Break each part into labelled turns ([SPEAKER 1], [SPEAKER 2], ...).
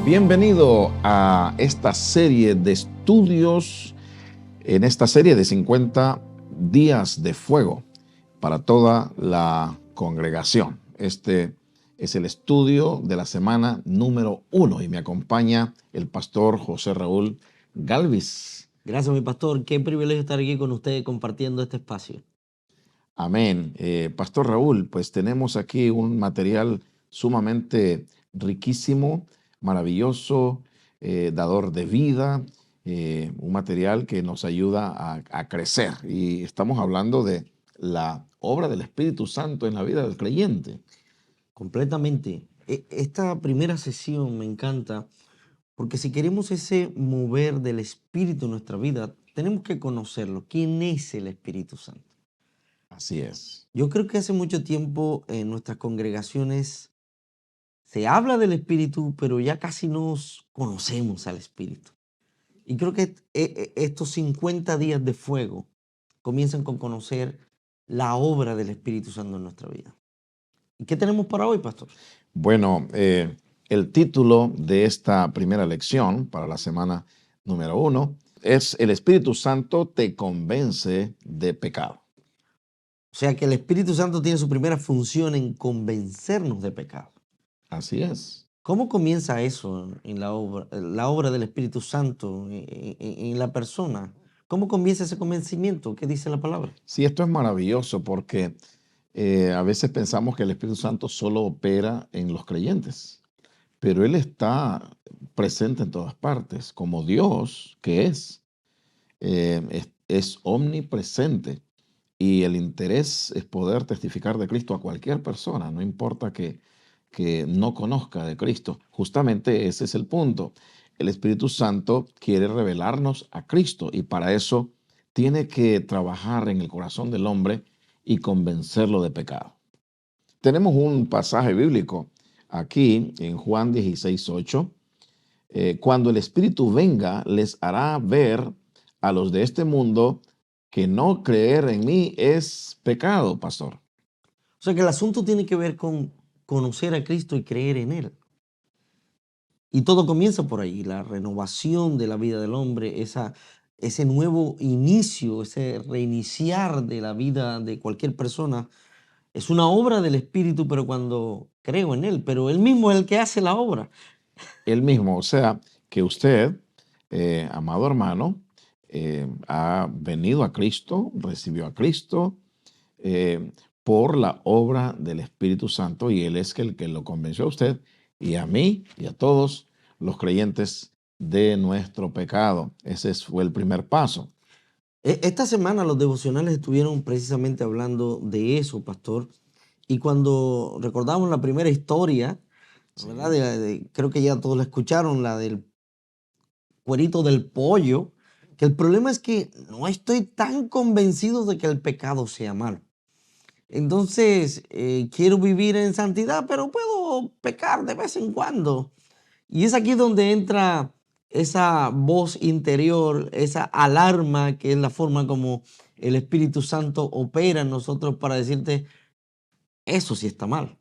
[SPEAKER 1] Bienvenido a esta serie de estudios, en esta serie de 50 días de fuego para toda la congregación. Este es el estudio de la semana número 1 y me acompaña el pastor José Raúl Galvis.
[SPEAKER 2] Gracias, mi pastor. Qué privilegio estar aquí con usted compartiendo este espacio.
[SPEAKER 1] Amén. Pastor Raúl, pues tenemos aquí un material sumamente riquísimo, maravilloso, dador de vida, un material que nos ayuda a crecer. Y estamos hablando de la obra del Espíritu Santo en la vida del creyente.
[SPEAKER 2] Completamente. Esta primera sesión me encanta porque si queremos ese mover del Espíritu en nuestra vida, tenemos que conocerlo. ¿Quién es el Espíritu Santo?
[SPEAKER 1] Así es.
[SPEAKER 2] Yo creo que hace mucho tiempo en nuestras congregaciones se habla del Espíritu, pero ya casi nos conocemos al Espíritu. Y creo que estos 50 días de fuego comienzan con conocer la obra del Espíritu Santo en nuestra vida. ¿Y qué tenemos para hoy, pastor?
[SPEAKER 1] Bueno, el título de esta primera lección para la semana número 1 es El Espíritu Santo te convence de pecado.
[SPEAKER 2] O sea que el Espíritu Santo tiene su primera función en convencernos de pecado.
[SPEAKER 1] Así es.
[SPEAKER 2] ¿Cómo comienza eso en la obra del Espíritu Santo en la persona? ¿Cómo comienza ese convencimiento? ¿Qué dice la palabra?
[SPEAKER 1] Sí, esto es maravilloso porque a veces pensamos que el Espíritu Santo solo opera en los creyentes, pero Él está presente en todas partes, como Dios que es omnipresente y el interés es poder testificar de Cristo a cualquier persona, no importa que no conozca de Cristo. Justamente ese es el punto. El Espíritu Santo quiere revelarnos a Cristo y para eso tiene que trabajar en el corazón del hombre y convencerlo de pecado. Tenemos un pasaje bíblico aquí en Juan 16:8. Cuando el Espíritu venga, les hará ver a los de este mundo que no creer en mí es pecado, pastor.
[SPEAKER 2] O sea que el asunto tiene que ver con conocer a Cristo y creer en Él. Y todo comienza por ahí, la renovación de la vida del hombre, ese nuevo inicio, ese reiniciar de la vida de cualquier persona. Es una obra del Espíritu, pero cuando creo en Él, pero Él mismo es el que hace la obra.
[SPEAKER 1] Él mismo, o sea, que usted, amado hermano, ha venido a Cristo, recibió a Cristo por la obra del Espíritu Santo y Él es el que lo convenció a usted y a mí y a todos los creyentes de nuestro pecado. Ese fue el primer paso.
[SPEAKER 2] Esta semana los devocionales estuvieron precisamente hablando de eso, pastor. Y cuando recordamos la primera historia,
[SPEAKER 1] Sí.
[SPEAKER 2] ¿verdad? Creo que ya todos la escucharon, la del cuerito del pollo, que el problema es que no estoy tan convencido de que el pecado sea malo. Entonces, quiero vivir en santidad, pero puedo pecar de vez en cuando. Y es aquí donde entra esa voz interior, esa alarma, que es la forma como el Espíritu Santo opera en nosotros para decirte, eso sí está mal.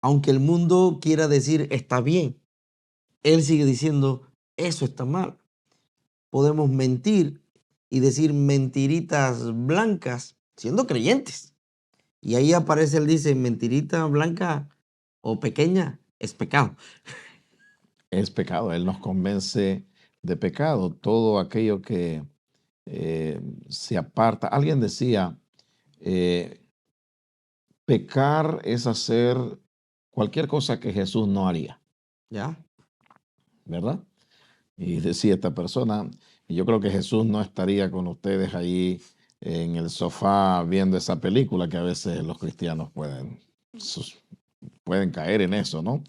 [SPEAKER 2] Aunque el mundo quiera decir, está bien, él sigue diciendo, eso está mal. Podemos mentir y decir mentiritas blancas siendo creyentes. Y ahí aparece, él dice, mentirita blanca o pequeña es pecado.
[SPEAKER 1] Es pecado, Él nos convence de pecado, todo aquello que se aparta. Alguien decía, eh, pecar es hacer cualquier cosa que Jesús no haría,
[SPEAKER 2] ¿Ya?
[SPEAKER 1] ¿verdad? Y decía esta persona, y yo creo que Jesús no estaría con ustedes allí en el sofá viendo esa película que a veces los cristianos pueden caer en eso, ¿no?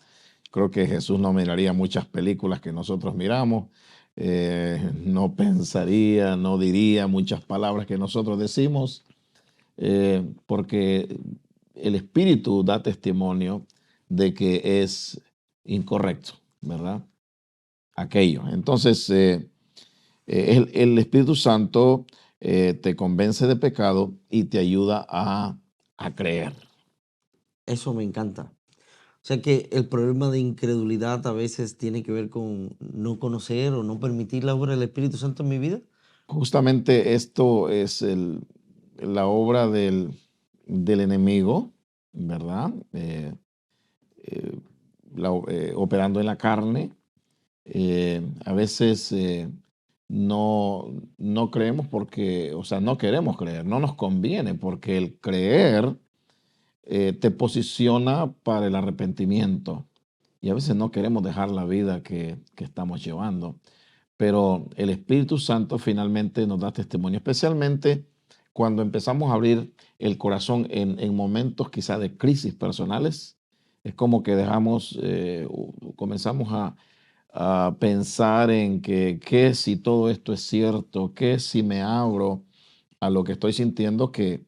[SPEAKER 1] Creo que Jesús no miraría muchas películas que nosotros miramos, no pensaría, no diría muchas palabras que nosotros decimos, porque el Espíritu da testimonio de que es incorrecto, ¿verdad? Aquello. Entonces, el Espíritu Santo te convence de pecado y te ayuda a creer.
[SPEAKER 2] Eso me encanta. O sea que el problema de incredulidad a veces tiene que ver con no conocer o no permitir la obra del Espíritu Santo en mi vida.
[SPEAKER 1] Justamente esto es la obra del enemigo, ¿verdad? Eh, operando en la carne. A veces no creemos porque, o sea, no queremos creer, no nos conviene, porque el creer te posiciona para el arrepentimiento. Y a veces no queremos dejar la vida que estamos llevando. Pero el Espíritu Santo finalmente nos da testimonio, especialmente cuando empezamos a abrir el corazón en momentos quizá de crisis personales. Es como que comenzamos a pensar en que qué si todo esto es cierto, qué si me abro a lo que estoy sintiendo que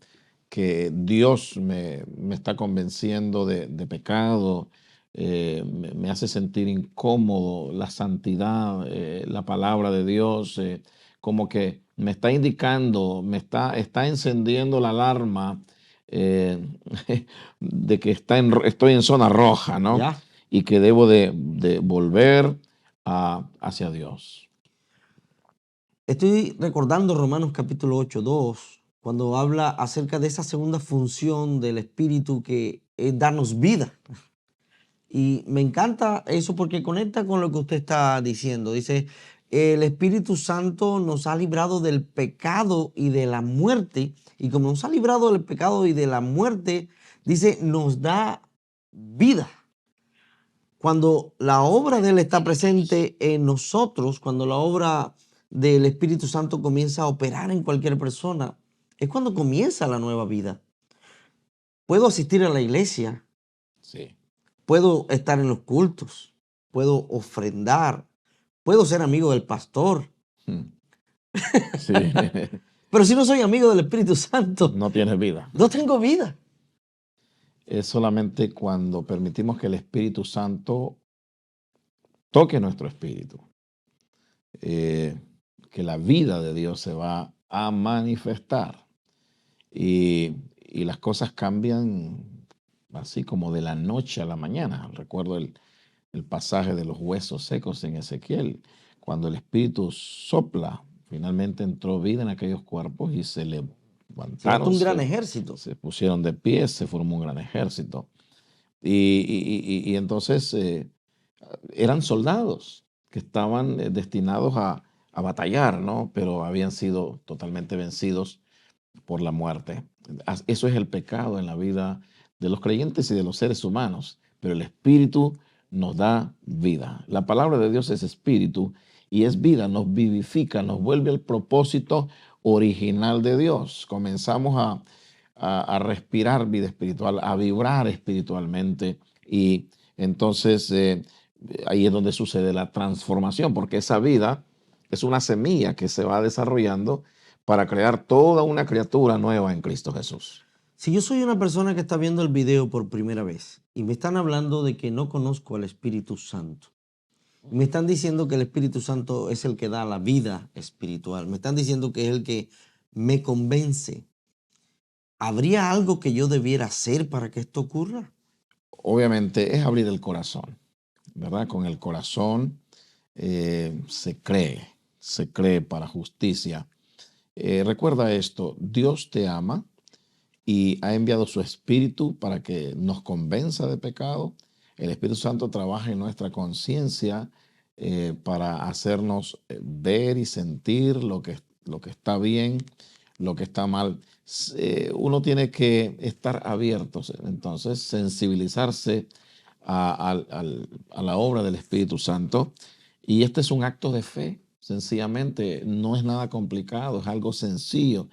[SPEAKER 1] Dios me está convenciendo de pecado, me hace sentir incómodo, la santidad, la palabra de Dios, como que me está indicando, está encendiendo la alarma eh, de que estoy en zona roja, ¿no?
[SPEAKER 2] ¿Ya?
[SPEAKER 1] Y que debo de volver hacia Dios.
[SPEAKER 2] Estoy recordando Romanos capítulo 8:2, cuando habla acerca de esa segunda función del Espíritu que es darnos vida. Y me encanta eso porque conecta con lo que usted está diciendo. Dice, el Espíritu Santo nos ha librado del pecado y de la muerte. Y como nos ha librado del pecado y de la muerte, dice, nos da vida. Cuando la obra de Él está presente en nosotros, cuando la obra del Espíritu Santo comienza a operar en cualquier persona, es cuando comienza la nueva vida. Puedo asistir a la iglesia,
[SPEAKER 1] Sí.
[SPEAKER 2] puedo estar en los cultos, puedo ofrendar, puedo ser amigo del pastor,
[SPEAKER 1] Mm. Sí.
[SPEAKER 2] pero si no soy amigo del Espíritu Santo,
[SPEAKER 1] No tienes vida.
[SPEAKER 2] no tengo vida.
[SPEAKER 1] Es solamente cuando permitimos que el Espíritu Santo toque nuestro espíritu, eh, que la vida de Dios se va a manifestar y las cosas cambian así como de la noche a la mañana. Recuerdo el pasaje de los huesos secos en Ezequiel, cuando el Espíritu sopla, finalmente entró vida en aquellos cuerpos y se
[SPEAKER 2] Se levanta
[SPEAKER 1] levantaron,
[SPEAKER 2] un gran ejército.
[SPEAKER 1] se pusieron de pie, se formó un gran ejército. Y entonces eran soldados que estaban destinados a batallar, ¿no? Pero habían sido totalmente vencidos por la muerte. Eso es el pecado en la vida de los creyentes y de los seres humanos, pero el Espíritu nos da vida. La palabra de Dios es espíritu y es vida, nos vivifica, nos vuelve al propósito original de Dios. Comenzamos a respirar vida espiritual, a vibrar espiritualmente y entonces ahí es donde sucede la transformación, porque esa vida es una semilla que se va desarrollando para crear toda una criatura nueva en Cristo Jesús.
[SPEAKER 2] Si yo soy una persona que está viendo el video por primera vez y me están hablando de que no conozco al Espíritu Santo, y me están diciendo que el Espíritu Santo es el que da la vida espiritual, me están diciendo que es el que me convence, ¿habría algo que yo debiera hacer para que esto ocurra?
[SPEAKER 1] Obviamente es abrir el corazón, ¿verdad? Con el corazón se cree para justicia. Recuerda esto, Dios te ama y ha enviado su Espíritu para que nos convenza de pecado. El Espíritu Santo trabaja en nuestra conciencia para hacernos ver y sentir lo que está bien, lo que está mal. Uno tiene que estar abierto, entonces sensibilizarse a la obra del Espíritu Santo. Y este es un acto de fe, sencillamente, no es nada complicado, es algo sencillo.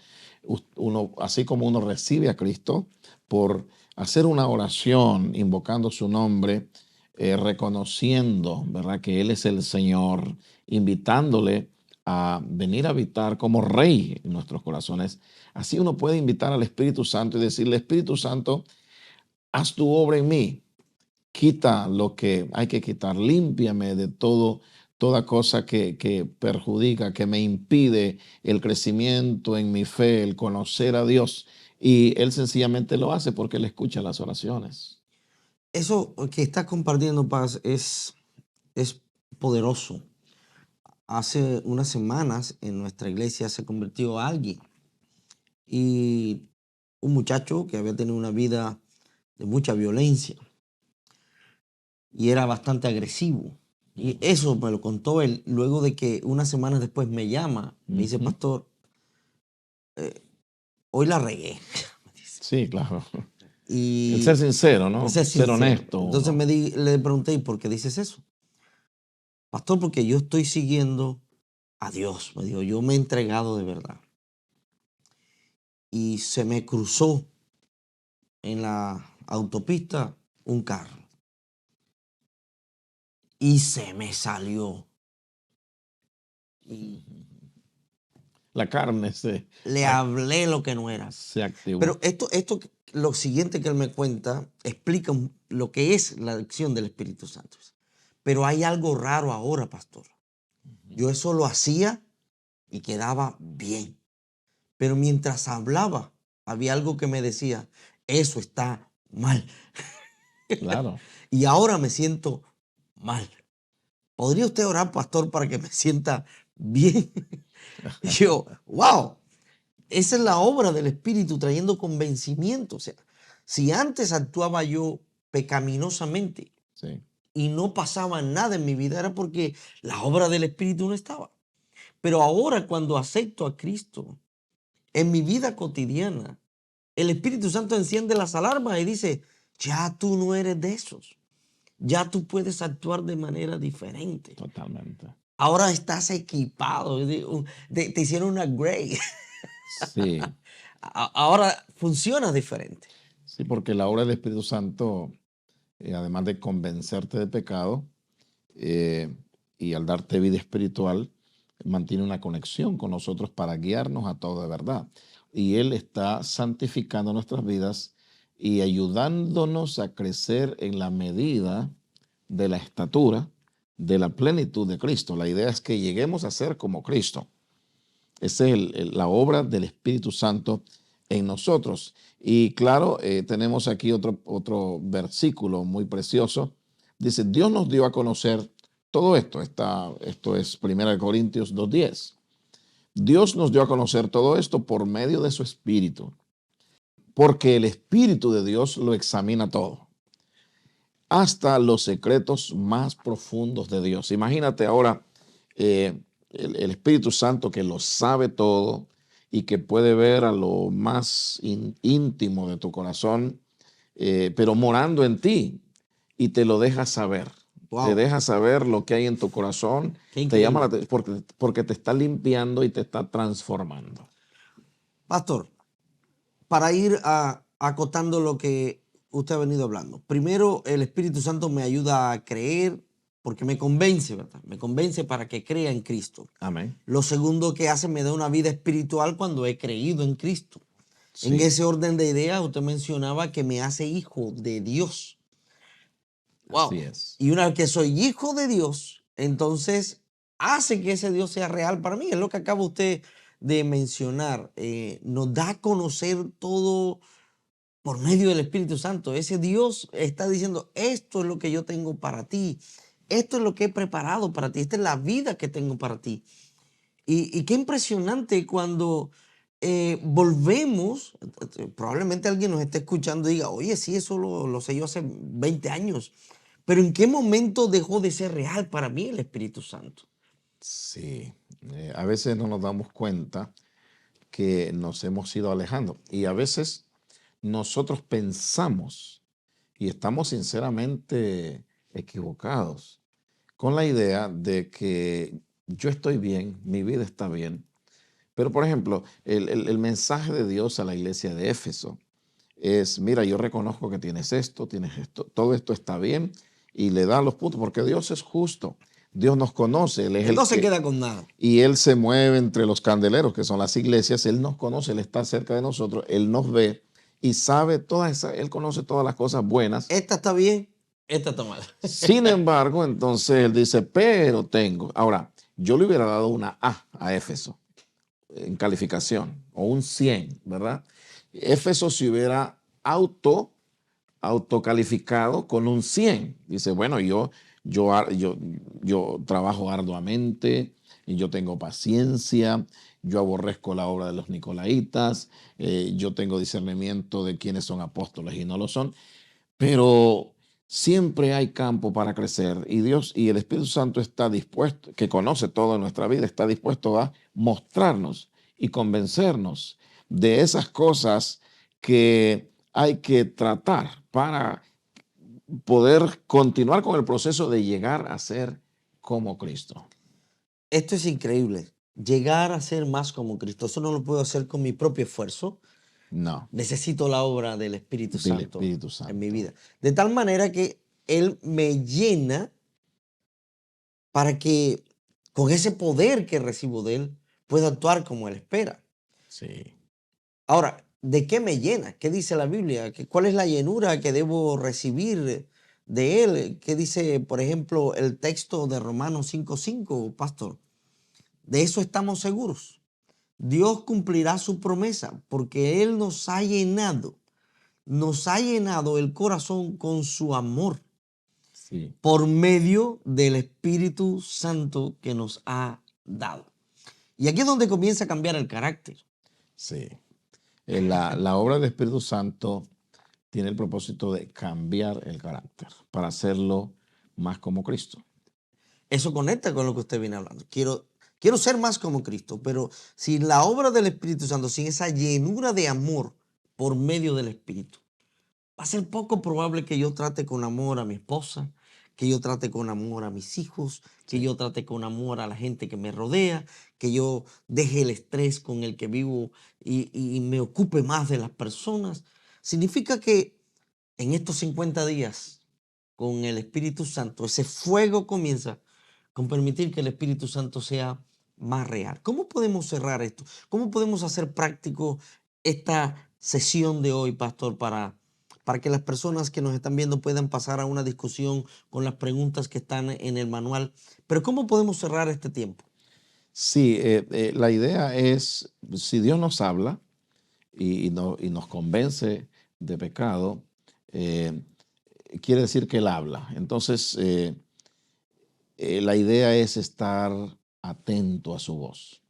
[SPEAKER 1] Así como uno recibe a Cristo por hacer una oración invocando su nombre, reconociendo, ¿verdad?, que Él es el Señor, invitándole a venir a habitar como Rey en nuestros corazones. Así uno puede invitar al Espíritu Santo y decirle, Espíritu Santo, haz tu obra en mí, quita lo que hay que quitar, límpiame de toda cosa que perjudica, que me impide el crecimiento en mi fe, el conocer a Dios. Y Él sencillamente lo hace porque Él escucha las oraciones.
[SPEAKER 2] Eso que estás compartiendo, Paz, es poderoso. Hace unas semanas en nuestra iglesia se convirtió alguien y un muchacho que había tenido una vida de mucha violencia y era bastante agresivo. Y eso me lo contó él luego de que unas semanas después me llama, me dice,
[SPEAKER 1] Ujú.
[SPEAKER 2] pastor, hoy la regué. Me dice.
[SPEAKER 1] Sí, claro. El ser
[SPEAKER 2] Y
[SPEAKER 1] sincero,
[SPEAKER 2] el
[SPEAKER 1] ¿no?
[SPEAKER 2] ser
[SPEAKER 1] Ser
[SPEAKER 2] sincero.
[SPEAKER 1] honesto
[SPEAKER 2] Entonces
[SPEAKER 1] uno.
[SPEAKER 2] le pregunté, ¿y por qué dices eso? Pastor, porque yo estoy siguiendo a Dios. Me dijo, yo me he entregado de verdad. Y se me cruzó en la autopista un carro y se me salió. Y
[SPEAKER 1] La carne se,
[SPEAKER 2] le hablé lo que no era.
[SPEAKER 1] se activó.
[SPEAKER 2] Pero lo siguiente que él me cuenta, explica lo que es la acción del Espíritu Santo. Pero hay algo raro ahora, pastor. Yo eso lo hacía y quedaba bien. Pero mientras hablaba, había algo que me decía, eso está mal.
[SPEAKER 1] Claro.
[SPEAKER 2] Y ahora me siento mal. ¿Podría usted orar, pastor, para que me sienta bien? Y yo, wow, esa es la obra del Espíritu trayendo convencimiento. O sea, si antes actuaba yo pecaminosamente
[SPEAKER 1] Sí.
[SPEAKER 2] y no pasaba nada en mi vida, era porque la obra del Espíritu no estaba. Pero ahora cuando acepto a Cristo en mi vida cotidiana, el Espíritu Santo enciende las alarmas y dice, ya tú no eres de esos. Ya tú puedes actuar de manera diferente.
[SPEAKER 1] Totalmente.
[SPEAKER 2] Ahora estás equipado. Te hicieron una upgrade.
[SPEAKER 1] Sí.
[SPEAKER 2] Ahora funciona diferente.
[SPEAKER 1] Sí, porque la obra del Espíritu Santo, además de convencerte de pecado, eh, y al darte vida espiritual, mantiene una conexión con nosotros para guiarnos a todo de verdad. Y Él está santificando nuestras vidas y ayudándonos a crecer en la medida de la estatura, de la plenitud de Cristo. La idea es que lleguemos a ser como Cristo. Esa es la obra del Espíritu Santo en nosotros. Y claro, tenemos aquí otro versículo muy precioso. Dice, Dios nos dio a conocer todo esto. Esto es 1 Corintios 2:10. Dios nos dio a conocer todo esto por medio de su Espíritu, porque el Espíritu de Dios lo examina todo, hasta los secretos más profundos de Dios. Imagínate ahora el Espíritu Santo que lo sabe todo y que puede ver a lo más íntimo de tu corazón, pero morando en ti y te lo deja saber. Te
[SPEAKER 2] Wow,
[SPEAKER 1] deja saber lo que hay en tu corazón,
[SPEAKER 2] qué
[SPEAKER 1] te llama
[SPEAKER 2] increíble.
[SPEAKER 1] porque te está limpiando y te está transformando.
[SPEAKER 2] Pastor, para ir acotando lo que usted ha venido hablando. Primero, el Espíritu Santo me ayuda a creer porque me convence, ¿verdad? Me convence para que crea en Cristo.
[SPEAKER 1] Amén.
[SPEAKER 2] Lo segundo que hace, me da una vida espiritual cuando he creído en Cristo. En
[SPEAKER 1] Sí,
[SPEAKER 2] ese orden de ideas, usted mencionaba que me hace hijo de Dios. Wow.
[SPEAKER 1] así es.
[SPEAKER 2] Y una vez que soy hijo de Dios, entonces hace que ese Dios sea real para mí. Es lo que acaba usted de mencionar. Nos da a conocer todo por medio del Espíritu Santo. Ese Dios está diciendo, esto es lo que yo tengo para ti. Esto es lo que he preparado para ti. Esta es la vida que tengo para ti. Y qué impresionante cuando volvemos, probablemente alguien nos esté escuchando y diga, oye, sí, eso lo sé yo hace 20 años, pero ¿en qué momento dejó de ser real para mí el Espíritu Santo?
[SPEAKER 1] Sí, a veces no nos damos cuenta que nos hemos ido alejando y a veces nosotros pensamos y estamos sinceramente equivocados con la idea de que yo estoy bien, mi vida está bien. Pero, por ejemplo, el mensaje de Dios a la iglesia de Éfeso es, mira, yo reconozco que tienes esto, todo esto está bien y le da los puntos, porque Dios es justo. Dios nos conoce, Él es
[SPEAKER 2] Él
[SPEAKER 1] el
[SPEAKER 2] no se
[SPEAKER 1] que,
[SPEAKER 2] queda con nada.
[SPEAKER 1] y Él se mueve entre los candeleros, que son las iglesias. Él nos conoce, Él está cerca de nosotros, Él nos ve y sabe Él conoce todas las cosas buenas.
[SPEAKER 2] Esta está bien, esta está mal.
[SPEAKER 1] Sin embargo, entonces Él dice, pero tengo. Ahora, yo le hubiera dado una a Éfeso en calificación, o un 100, ¿verdad? Éfeso se hubiera auto autocalificado con un 100. Dice, bueno, yo trabajo arduamente y yo tengo paciencia, yo aborrezco la obra de los nicolaitas, yo tengo discernimiento de quiénes son apóstoles y no lo son, pero siempre hay campo para crecer y Dios y el Espíritu Santo está dispuesto, que conoce todo en nuestra vida, está dispuesto a mostrarnos y convencernos de esas cosas que hay que tratar para poder continuar con el proceso de llegar a ser como Cristo.
[SPEAKER 2] Esto es increíble. Llegar a ser más como Cristo. Eso no lo puedo hacer con mi propio esfuerzo.
[SPEAKER 1] No,
[SPEAKER 2] Necesito la obra del Espíritu
[SPEAKER 1] del
[SPEAKER 2] Santo
[SPEAKER 1] Espíritu
[SPEAKER 2] en mi
[SPEAKER 1] Santo.
[SPEAKER 2] vida. De tal manera que Él me llena para que con ese poder que recibo de Él pueda actuar como Él espera.
[SPEAKER 1] Sí,
[SPEAKER 2] Ahora, ¿de qué me llena? ¿Qué dice la Biblia? ¿Cuál es la llenura que debo recibir de Él? ¿Qué dice, por ejemplo, el texto de Romanos 5:5, pastor? De eso estamos seguros. Dios cumplirá su promesa porque Él nos ha llenado el corazón con su amor
[SPEAKER 1] sí,
[SPEAKER 2] por medio del Espíritu Santo que nos ha dado. Y aquí es donde comienza a cambiar el carácter.
[SPEAKER 1] sí. La obra del Espíritu Santo tiene el propósito de cambiar el carácter para hacerlo más como Cristo.
[SPEAKER 2] Eso conecta con lo que usted viene hablando. Quiero ser más como Cristo, pero sin la obra del Espíritu Santo, sin esa llenura de amor por medio del Espíritu, va a ser poco probable que yo trate con amor a mi esposa, que yo trate con amor a mis hijos, que
[SPEAKER 1] Sí,
[SPEAKER 2] yo trate con amor a la gente que me rodea, que yo deje el estrés con el que vivo y me ocupe más de las personas. Significa que en estos 50 días, con el Espíritu Santo, ese fuego comienza con permitir que el Espíritu Santo sea más real. ¿Cómo podemos cerrar esto? ¿Cómo podemos hacer práctico esta sesión de hoy, pastor, para que las personas que nos están viendo puedan pasar a una discusión con las preguntas que están en el manual? Pero ¿cómo podemos cerrar este tiempo?
[SPEAKER 1] sí, la idea es, si Dios nos habla y nos convence de pecado, eh, quiere decir que Él habla. Entonces, la idea es estar atento a su voz.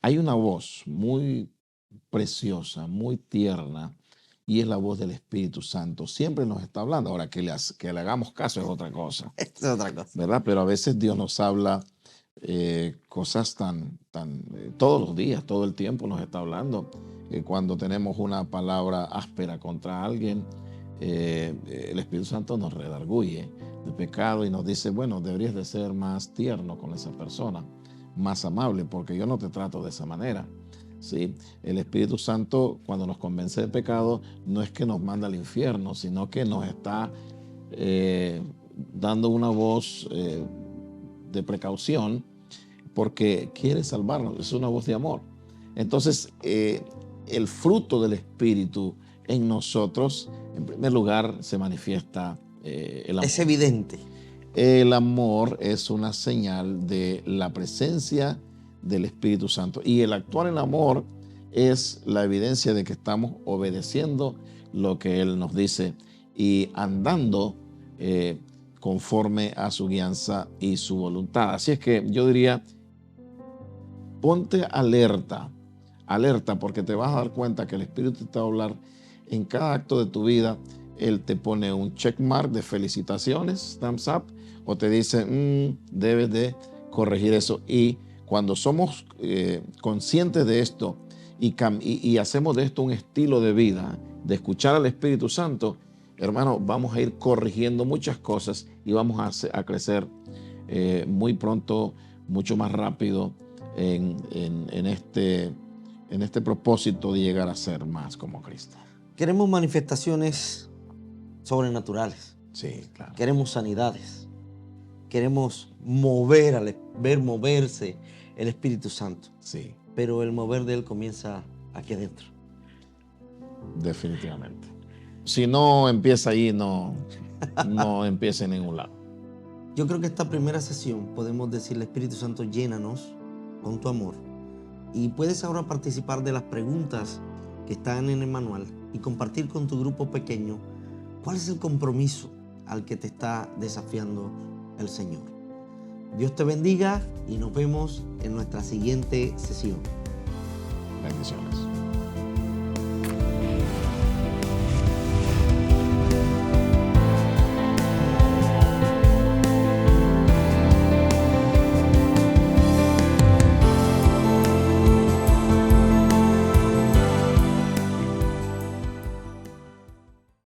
[SPEAKER 1] Hay una voz muy preciosa, muy tierna, y es la voz del Espíritu Santo. Siempre nos está hablando. Ahora, que le hagamos caso es otra cosa,
[SPEAKER 2] Esto es otra cosa.
[SPEAKER 1] ¿verdad? Pero a veces Dios nos habla cosas todos los días, todo el tiempo nos está hablando. Cuando tenemos una palabra áspera contra alguien, el Espíritu Santo nos redarguye de pecado y nos dice, bueno, deberías de ser más tierno con esa persona, más amable, porque yo no te trato de esa manera. ¿Sí? El Espíritu Santo, cuando nos convence de pecado, no es que nos manda al infierno, sino que nos está eh, dando una voz de precaución porque quiere salvarnos, es una voz de amor. Entonces, el fruto del Espíritu en nosotros, en primer lugar, se manifiesta el
[SPEAKER 2] Es
[SPEAKER 1] amor.
[SPEAKER 2] evidente.
[SPEAKER 1] El amor es una señal de la presencia del Espíritu Santo. Y el actuar en amor es la evidencia de que estamos obedeciendo lo que Él nos dice y andando conforme a su guianza y su voluntad. Así es que yo diría, ponte alerta, alerta, porque te vas a dar cuenta que el Espíritu te va a hablar en cada acto de tu vida. Él te pone un check mark de felicitaciones, thumbs up, o te dice, debes de corregir eso. Y cuando somos conscientes de esto y hacemos de esto un estilo de vida, de escuchar al Espíritu Santo, hermano, vamos a ir corrigiendo muchas cosas y vamos a crecer muy pronto, mucho más rápido en este propósito de llegar a ser más como Cristo.
[SPEAKER 2] Queremos manifestaciones sobrenaturales.
[SPEAKER 1] Sí, claro.
[SPEAKER 2] Queremos sanidades. Queremos ver moverse el Espíritu Santo.
[SPEAKER 1] Sí,
[SPEAKER 2] Pero el mover de Él comienza aquí adentro.
[SPEAKER 1] definitivamente. Si no empieza ahí, no empieza en ningún lado.
[SPEAKER 2] Yo creo que esta primera sesión podemos decirle, Espíritu Santo, llénanos con tu amor. Y puedes ahora participar de las preguntas que están en el manual y compartir con tu grupo pequeño ¿Cuál es el compromiso al que te está desafiando el Señor? Dios te bendiga y nos vemos en nuestra siguiente sesión.
[SPEAKER 1] Bendiciones.